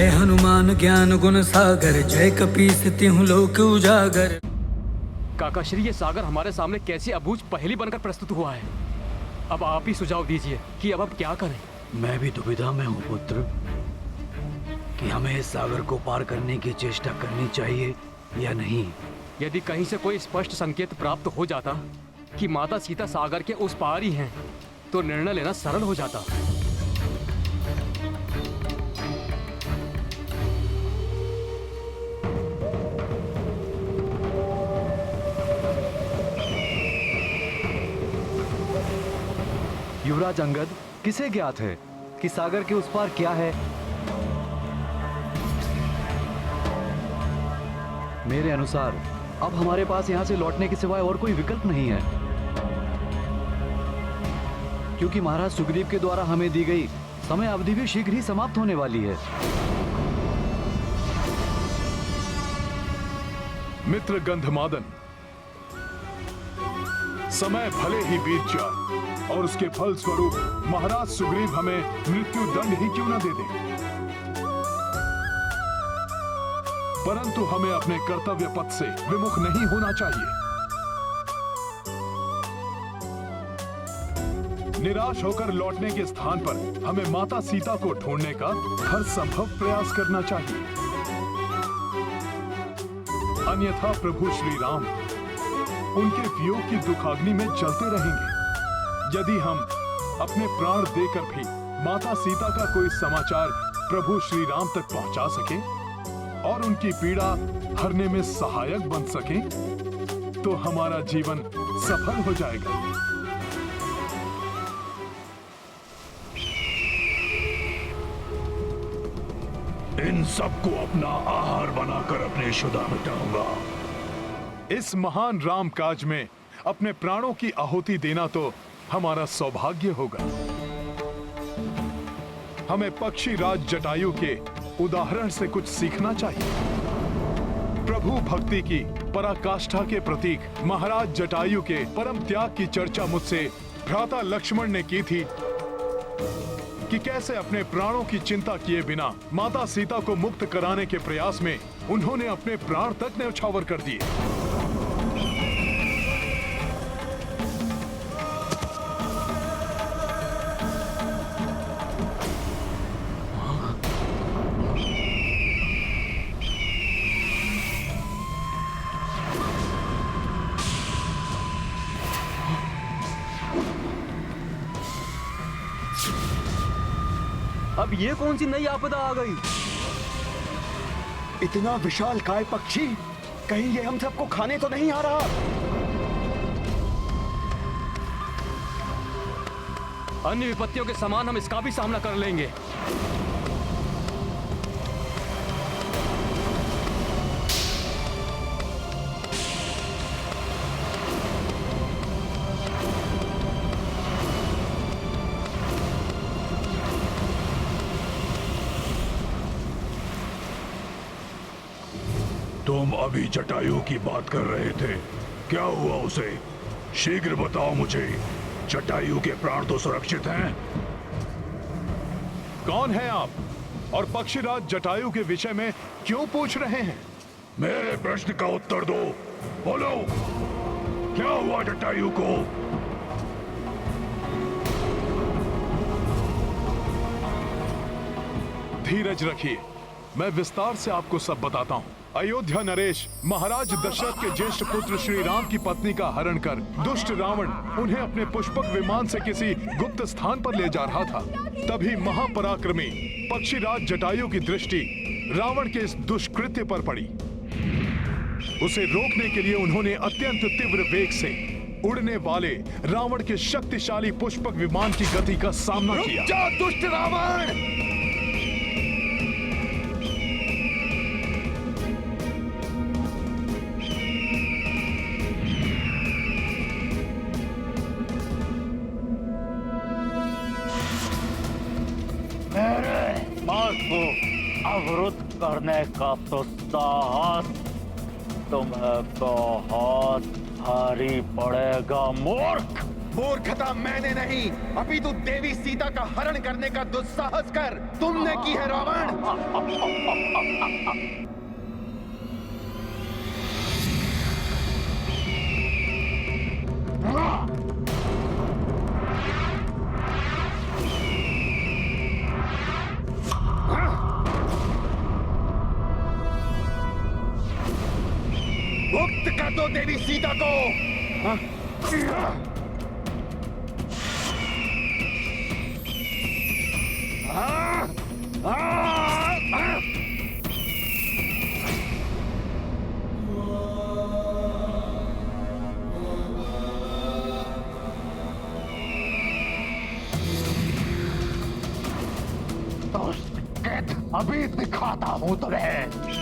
जय हनुमान ज्ञान गुण सागर, जय कपीस तिहुँ लोक उजागर। काकाश्री, ये सागर हमारे सामने कैसी अबूझ पहेली बनकर प्रस्तुत हुआ है। अब आप ही सुझाव दीजिए कि अब हम क्या करें। मैं भी दुविधा में हूँ पुत्र, कि हमें इस सागर को पार करने की चेष्टा करनी चाहिए या नहीं। यदि कहीं से कोई स्पष्ट संकेत प्राप्त हो जाता कि माता सीता सागर के उस पार ही हैं, तो निर्णय लेना सरल हो जाता। युवराज अंगद, किसे ज्ञात है कि सागर के उस पार क्या है? मेरे अनुसार अब हमारे पास यहां से लौटने के सिवाय और कोई विकल्प नहीं है, क्योंकि महाराज सुग्रीव के द्वारा हमें दी गई समय अवधि भी शीघ्र ही समाप्त होने वाली है। मित्र गंधमादन, समय भले ही बीत जाए और उसके फल स्वरूप महाराज सुग्रीव हमें मृत्यु दंड ही क्यों न दे दे, परंतु हमें अपने कर्तव्य पथ से विमुख नहीं होना चाहिए। निराश होकर लौटने के स्थान पर हमें माता सीता को ढूंढने का हर संभव प्रयास करना चाहिए, अन्यथा प्रभु श्री राम उनके वियोग की दुखाग्नि में जलते रहेंगे। यदि हम अपने प्राण देकर भी माता सीता का कोई समाचार प्रभु श्री राम तक पहुंचा सके और उनकी पीड़ा हरने में सहायक बन सके, तो हमारा जीवन सफल हो जाएगा। इन सबको अपना आहार बनाकर अपने शुदा मिटाऊंगा। इस महान राम काज में अपने प्राणों की आहुति देना तो हमारा सौभाग्य होगा। हमें पक्षी राज जटायु के उदाहरण से कुछ सीखना चाहिए। प्रभु भक्ति की पराकाष्ठा के प्रतीक महाराज जटायु के परम त्याग की चर्चा मुझसे भ्राता लक्ष्मण ने की थी कि कैसे अपने प्राणों की चिंता किए बिना माता सीता को मुक्त कराने के प्रयास में उन्होंने अपने प्राण तक न्यौछावर कर दिए। अब ये कौन सी नई आपदा आ गई? इतना विशाल काय पक्षी, कहीं ये हम सबको खाने तो नहीं आ रहा? अन्य विपत्तियों के समान हम इसका भी सामना कर लेंगे। तुम अभी जटायु की बात कर रहे थे, क्या हुआ उसे? शीघ्र बताओ मुझे। जटायु के प्राण तो सुरक्षित हैं। कौन है आप और पक्षीराज जटायु के विषय में क्यों पूछ रहे हैं? मेरे प्रश्न का उत्तर दो। बोलो, क्या हुआ जटायु को? धीरज रखिए, मैं विस्तार से आपको सब बताता हूँ। अयोध्या नरेश महाराज दशरथ के ज्येष्ठ पुत्र श्री राम की पत्नी का हरण कर दुष्ट रावण उन्हें अपने पुष्पक विमान से किसी गुप्त स्थान पर ले जा रहा था। तभी महापराक्रमी पक्षीराज जटायु की दृष्टि रावण के इस दुष्कृत्य पर पड़ी। उसे रोकने के लिए उन्होंने अत्यंत तीव्र वेग से उड़ने वाले रावण के शक्तिशाली पुष्पक विमान की गति का सामना किया। रुक जा दुष्ट रावण! मार्ग को अवरुद्ध करने का तो साहस तुम्हें बहुत भारी पड़ेगा मूर्ख। मूर्खता मैंने नहीं, अभी तू देवी सीता का हरण करने का दुस्साहस कर तुमने की है रावण। मुक्त कर दो देवी सीता को। अभी दिखाता हूं तुम्हें।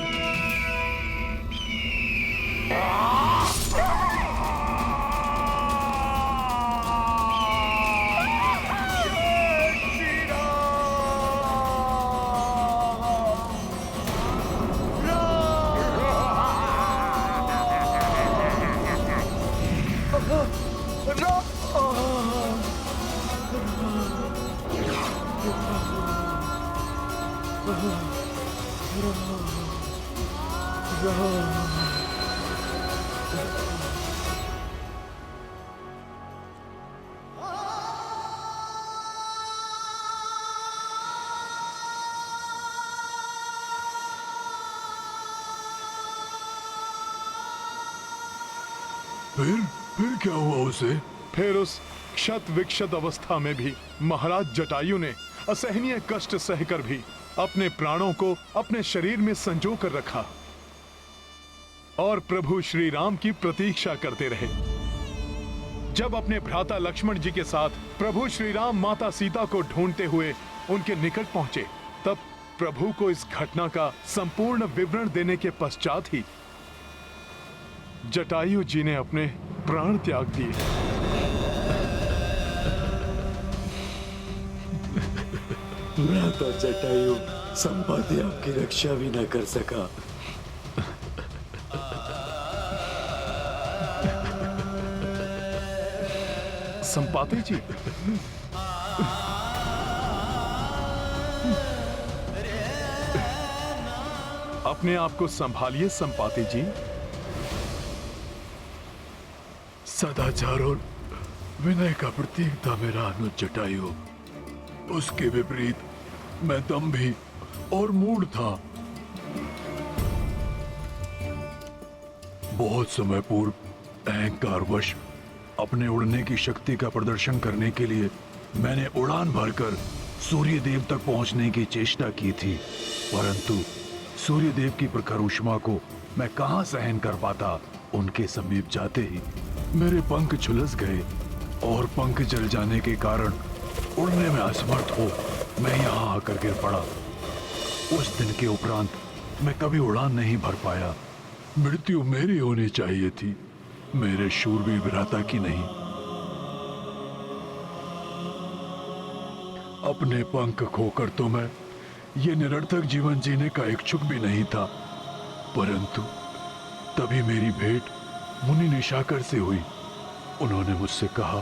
फिर क्या हुआ उसे? फिर उस क्षत विक्षत अवस्था में भी महाराज जटायु ने असहनीय कष्ट सहकर भी अपने प्राणों को अपने शरीर में संजो कर रखा और प्रभु श्री राम की प्रतीक्षा करते रहे। जब अपने भ्राता लक्ष्मण जी के साथ प्रभु श्री राम माता सीता को ढूंढते हुए उनके निकट पहुंचे, तब प्रभु को इस घटना का संपूर्ण विवरण देने के पश्चात ही जटायु जी ने अपने प्राण त्याग दिए। भ्राता जटायु संपाति आपकी रक्षा भी न कर सका। संपाति जी, अपने आप को संभालिए संपाति जी। सदाचार और विनय का प्रतीक था मेरा अनुज जटायु। उसके विपरीत मैं दंभी और मूढ़ था। बहुत समय पूर्व अहंकारवश अपने उड़ने की शक्ति का प्रदर्शन करने के लिए मैंने उड़ान भरकर सूर्य देव तक पहुंचने की चेष्टा की थी, परंतु सूर्य देव की प्रखर ऊष्मा को मैं कहां सहन कर पाता। उनके समीप जाते ही मेरे पंख झुलस गए और पंख जल जाने के कारण उड़ने में असमर्थ हो मैं यहाँ आकर गिर पड़ा। उस दिन के उपरांत मैं कभी उड़ान नहीं भर पाया। मृत्यु मेरी होनी चाहिए थी, मेरे शूरवीर भ्राता की नहीं। अपने पंख खोकर तो मैं ये निरर्थक जीवन जीने का इच्छुक भी नहीं था, परंतु तभी मेरी भेंट मुनि निशाकर से हुई। उन्होंने मुझसे कहा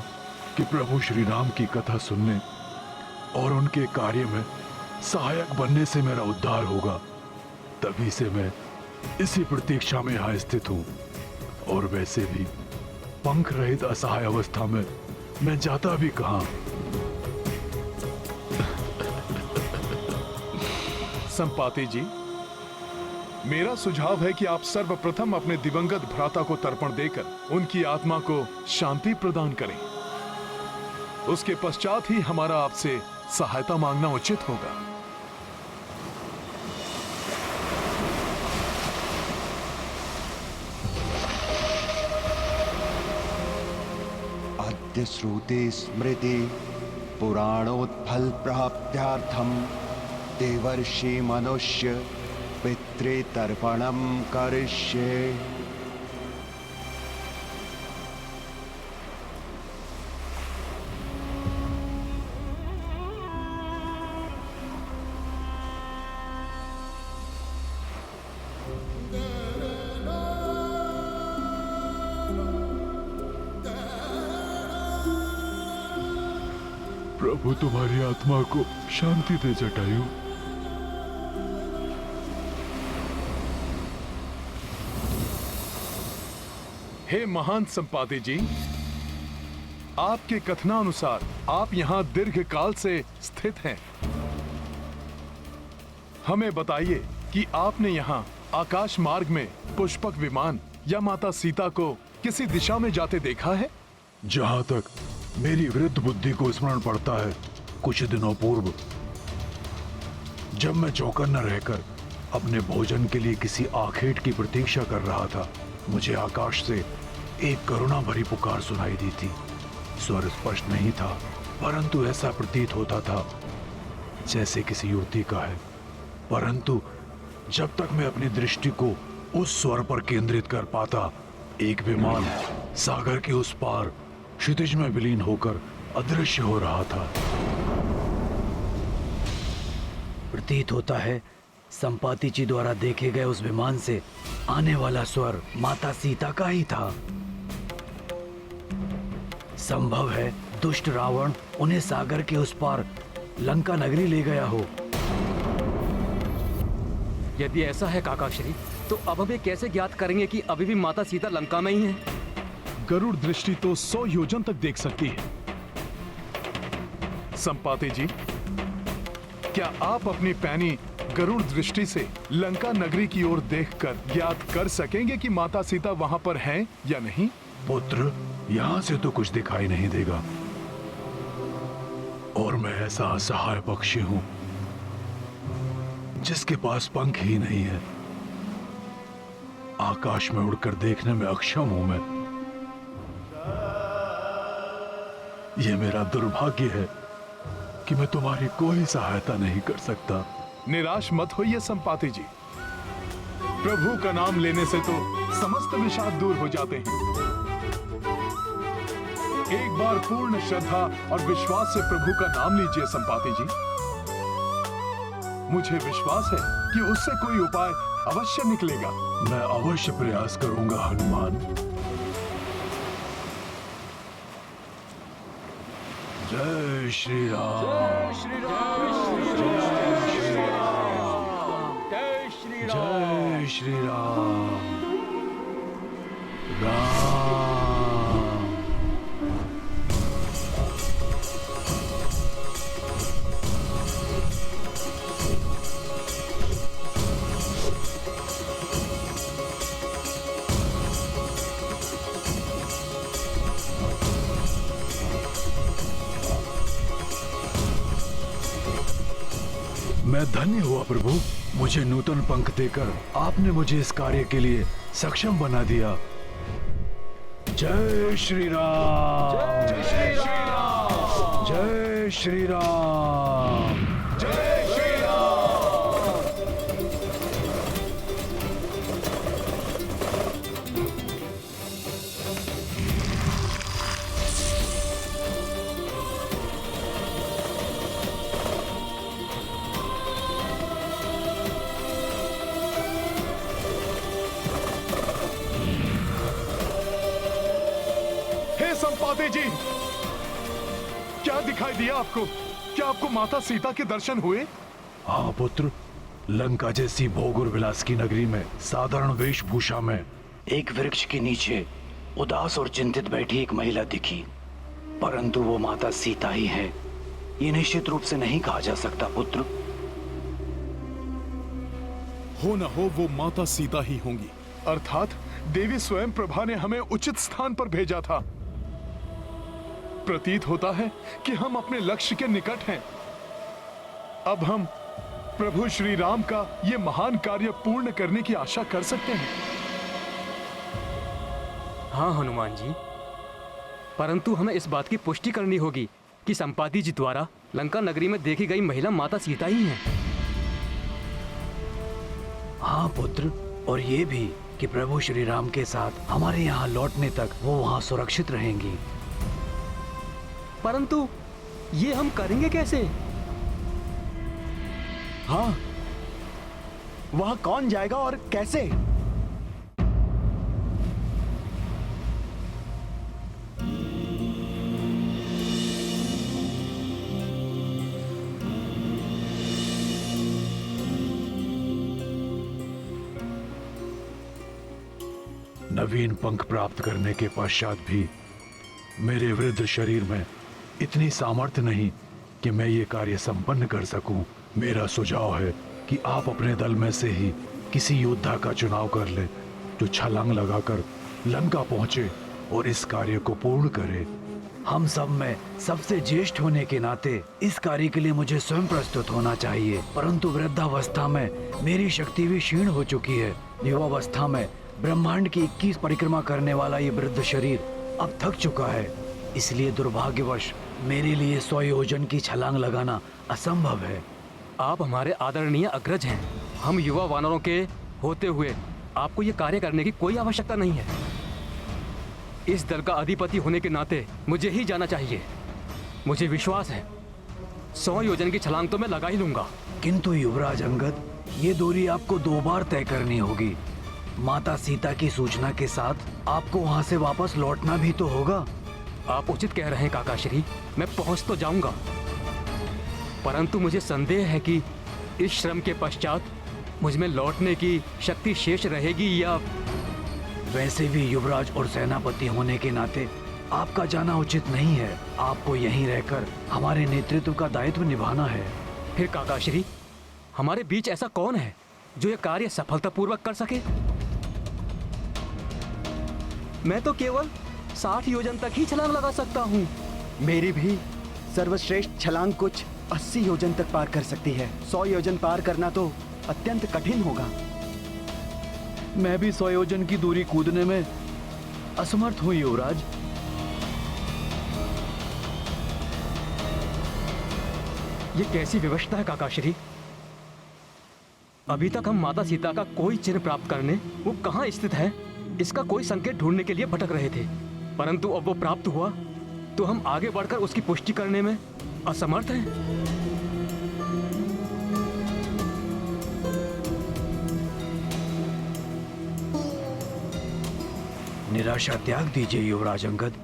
कि प्रभु श्री राम की कथा सुनने और उनके कार्य में सहायक बनने से मेरा उद्धार होगा। तभी से मैं इसी प्रतीक्षा में यहाँ स्थित हूँ। और वैसे भी पंख रहित असहाय अवस्था में मैं जाता भी कहाँ। संपाति जी, मेरा सुझाव है कि आप सर्वप्रथम अपने दिवंगत भ्राता को तर्पण देकर उनकी आत्मा को शांति प्रदान करें। उसके पश्चात ही हमारा आपसे सहायता मांगना उचित होगा। अद्य श्रुते स्मृति पुराणोत्फल प्राप्त्यार्थम देवर्षि मनुष्य पितृतर्पणम करिष्ये। प्रभु तुम्हारी आत्मा को शांति दे जटायु। हे महान संपाति जी, आपके कथनानुसार आप यहाँ दीर्घ काल से स्थित हैं। हमें बताइए कि आपने यहाँ आकाश मार्ग में पुष्पक विमान या माता सीता को किसी दिशा में जाते देखा है? जहां तक मेरी वृद्ध बुद्धि को स्मरण पड़ता है, कुछ दिनों पूर्व जब मैं चौकन्ना रहकर अपने भोजन के लिए किसी आखेट की प्रतीक्षा कर रहा था, मुझे आकाश से एक करुणा भरी पुकार सुनाई दी थी। स्वर स्पष्ट नहीं था, परंतु ऐसा प्रतीत होता था जैसे किसी युवती का है। परंतु जब तक मैं अपनी दृष्टि को उस स्वर पर केंद्रित कर पाता, एक विमान सागर के उस पार क्षितिज में विलीन होकर अदृश्य हो रहा था। प्रतीत होता है संपाति जी द्वारा देखे गए उस विमान से आने वाला स्वर माता सीता का ही था। संभव है दुष्ट रावण उन्हें सागर के उस पार लंका नगरी ले गया हो। यदि ऐसा है काकाश्री, तो अब हमें कैसे ज्ञात करेंगे कि अभी भी माता सीता लंका में ही है? गरुड़ दृष्टि तो 100 योजन तक देख सकती है। संपाति जी, क्या आप अपनी पैनी गरुड़ दृष्टि से लंका नगरी की ओर देखकर ज्ञात कर सकेंगे कि माता सीता वहां पर हैं या नहीं? पुत्र, यहां से तो कुछ दिखाई नहीं देगा, और मैं ऐसा असहाय पक्षी हूं जिसके पास पंख ही नहीं है। आकाश में उड़कर देखने में अक्षम हूं मैं। यह मेरा दुर्भाग्य है कि मैं तुम्हारी कोई सहायता नहीं कर सकता। निराश मत होइए संपाति जी, प्रभु का नाम लेने से तो समस्त विषाद दूर हो जाते हैं। एक बार पूर्ण श्रद्धा और विश्वास से प्रभु का नाम लीजिए संपाति जी। मुझे विश्वास है कि उससे कोई उपाय अवश्य निकलेगा। मैं अवश्य प्रयास करूंगा हनुमान। जय श्री राम। जय श्री राम। जय श्री राम। जय श्री राम। जय श्री राम। राम। मैं धन्य हुआ प्रभु, मुझे नूतन पंख देकर आपने मुझे इस कार्य के लिए सक्षम बना दिया। जय श्री राम। जय श्री राम। जय श्री राम। जय श्री राम। हे संपाति जी, क्या दिखाई दिया आपको? क्या आपको माता सीता के दर्शन हुए? हाँ पुत्र, लंका जैसी भोग और विलास की नगरी में साधारण वेशभूषा में एक वृक्ष के नीचे उदास और चिंतित बैठी एक महिला दिखी, परंतु वो माता सीता ही है, ये निश्चित रूप से नहीं कहा जा सकता पुत्र। हो न हो वो माता सीता ही होंगी, अर्थात देवी स्वयं प्रभा ने हमें उचित स्थान पर भेजा था। प्रतीत होता है कि हम अपने लक्ष्य के निकट हैं। अब हम प्रभु श्री राम का ये महान कार्य पूर्ण करने की आशा कर सकते हैं। हाँ हनुमान जी, परंतु हमें इस बात की पुष्टि करनी होगी कि संपाति जी द्वारा लंका नगरी में देखी गई महिला माता सीता ही है। हाँ पुत्र, और ये भी कि प्रभु श्री राम के साथ हमारे यहाँ लौटने तक वो वहाँ सुरक्षित रहेंगी। परंतु ये हम करेंगे कैसे? हाँ, वहां कौन जाएगा और कैसे? नवीन पंख प्राप्त करने के पश्चात भी मेरे वृद्ध शरीर में इतनी सामर्थ्य नहीं कि मैं ये कार्य संपन्न कर सकूं। मेरा सुझाव है कि आप अपने दल में से ही किसी योद्धा का चुनाव कर ले जो छलांग लगाकर लंका पहुंचे और इस कार्य को पूर्ण करे। हम सब में सबसे ज्येष्ठ होने के नाते इस कार्य के लिए मुझे स्वयं प्रस्तुत होना चाहिए, परंतु वृद्धावस्था में मेरी शक्ति भी क्षीण हो चुकी है। युवावस्था में ब्रह्मांड की 21 परिक्रमा करने वाला ये वृद्ध शरीर अब थक चुका है, इसलिए दुर्भाग्यवश मेरे लिए 100 योजन की छलांग लगाना असंभव है। आप हमारे आदरणीय अग्रज हैं। हम युवा वानरों के होते हुए आपको ये कार्य करने की कोई आवश्यकता नहीं है। इस दल का अधिपति होने के नाते मुझे ही जाना चाहिए। मुझे विश्वास है 100 योजन की छलांग तो मैं लगा ही लूंगा। किंतु युवराज अंगद, ये दूरी आपको 2 बार तय करनी होगी। माता सीता की सूचना के साथ आपको वहाँ से वापस लौटना भी तो होगा। आप उचित कह रहे हैं काका श्री, मैं पहुंच तो जाऊंगा, परंतु मुझे संदेह है कि इस श्रम के पश्चात मुझ में लौटने की शक्ति शेष रहेगी या। वैसे भी युवराज और सेनापति होने के नाते आपका जाना उचित नहीं है। आपको यहीं रहकर हमारे नेतृत्व का दायित्व निभाना है। फिर काका श्री, हमारे बीच ऐसा कौन है जो ये कार्य सफलतापूर्वक कर सके? मैं तो केवल 60 योजन तक ही छलांग लगा सकता हूँ। मेरी भी सर्वश्रेष्ठ छलांग कुछ 80 योजन तक पार कर सकती है। 100 योजन पार करना तो अत्यंत कठिन होगा। मैं भी 100 योजन की दूरी कूदने में असमर्थ हूँ युवराज। ये कैसी व्यवस्था है काका श्री? अभी तक हम माता सीता का कोई चिन्ह प्राप्त करने वो कहाँ स्थित है इसका कोई संकेत ढूंढने के लिए भटक रहे थे, परंतु अब वो प्राप्त हुआ तो हम आगे बढ़कर उसकी पुष्टि करने में असमर्थ हैं। निराशा त्याग दीजिए युवराज अंगद।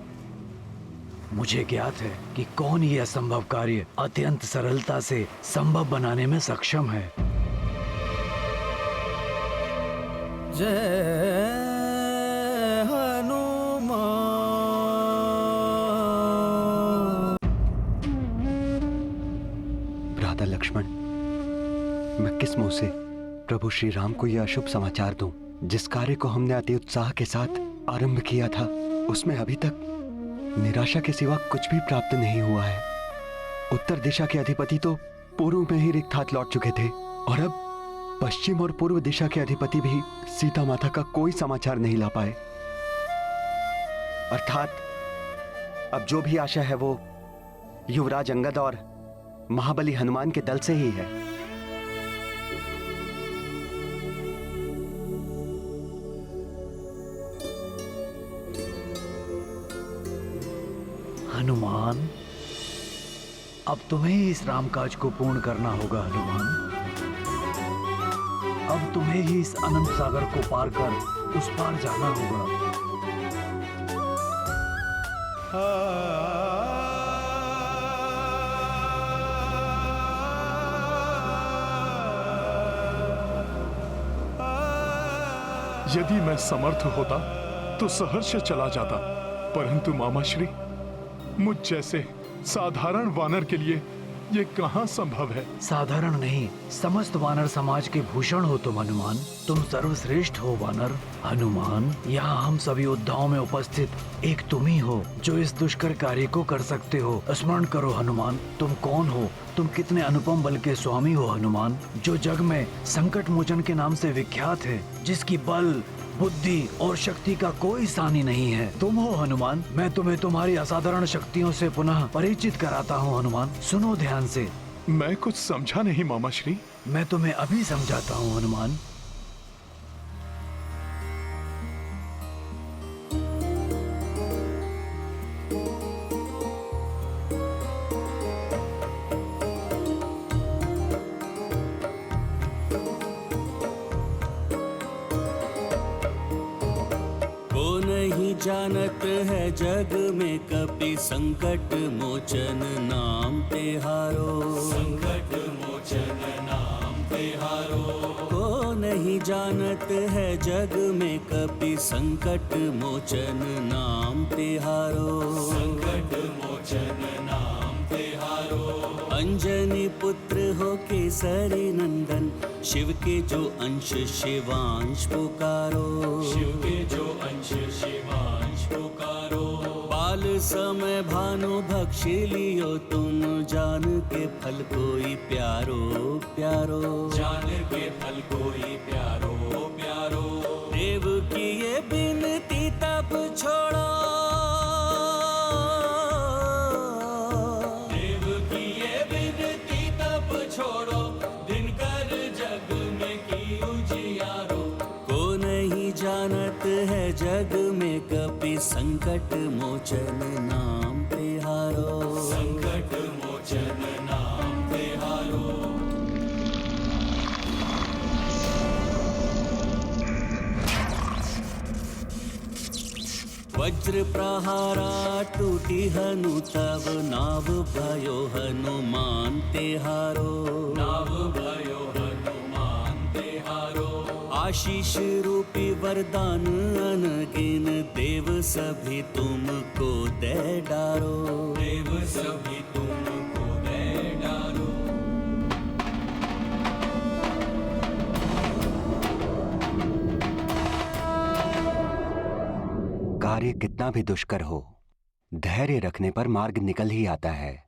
मुझे ज्ञात है कि कौन ये असंभव कार्य अत्यंत सरलता से संभव बनाने में सक्षम है। जय हनुमान। भ्राता लक्ष्मण, मैं किस मुंह से प्रभु श्री राम को यह अशुभ समाचार दूं? जिस कार्य को हमने अति उत्साह के साथ आरंभ किया था उसमें अभी तक निराशा के सिवा कुछ भी प्राप्त नहीं हुआ है। उत्तर दिशा के अधिपति तो पूर्व में ही रिक्त हाथ लौट चुके थे और अब पश्चिम और पूर्व दिशा के अधिपति भी सीता माता का कोई समाचार नहीं ला पाए। अर्थात अब जो भी आशा है वो युवराज अंगद और महाबली हनुमान के दल से ही है। हनुमान, अब तुम्हें ही इस रामकाज को पूर्ण करना होगा। हनुमान, अब तुम्हें ही इस अनंत सागर को पार कर उस पार जाना होगा। यदि मैं समर्थ होता तो सहर्ष चला जाता, परंतु मामाश्री, मुझ जैसे साधारण वानर के लिए ये कहाँ संभव है? साधारण नहीं, समस्त वानर समाज के भूषण हो तुम हनुमान। तुम सर्वश्रेष्ठ हो वानर। हनुमान, यहाँ हम सभी योद्धाओं में उपस्थित एक तुम ही हो जो इस दुष्कर कार्य को कर सकते हो। स्मरण करो हनुमान, तुम कौन हो? तुम कितने अनुपम बल के स्वामी हो हनुमान, जो जग में संकट मोचन के नाम से विख्यात है, जिसकी बल बुद्धि और शक्ति का कोई सानी नहीं है। तुम हो हनुमान। मैं तुम्हें तुम्हारी असाधारण शक्तियों से पुनः परिचित कराता हूँ हनुमान। सुनो ध्यान से। मैं कुछ समझा नहीं मामाश्री। मैं तुम्हें अभी समझाता हूँ हनुमान। जानत है जग में कपि संकट मोचन नाम तिहारो। संकट मोचन नाम को नहीं जानत है जग में कभी संकट मोचन नाम तिहारो। अंजनी पुत्र हो केसरी नंदन, शिव के जो अंश शिवांश पुकारो। बाल समय भानु भक्षी लियो तुम, जान के फल कोई प्यारो प्यारो। देव की ये बिनती तब छोड़ो, जानत है जग में कभी संकट मोचन नाम तिहारो। वज्र प्रहारा टूटी हनु तब, नाव भयो हनुमान तिहारो। आशीष रूपी वरदान अनगिन, देव सभी तुमको दे डारो। कार्य कितना भी दुष्कर हो, धैर्य रखने पर मार्ग निकल ही आता है।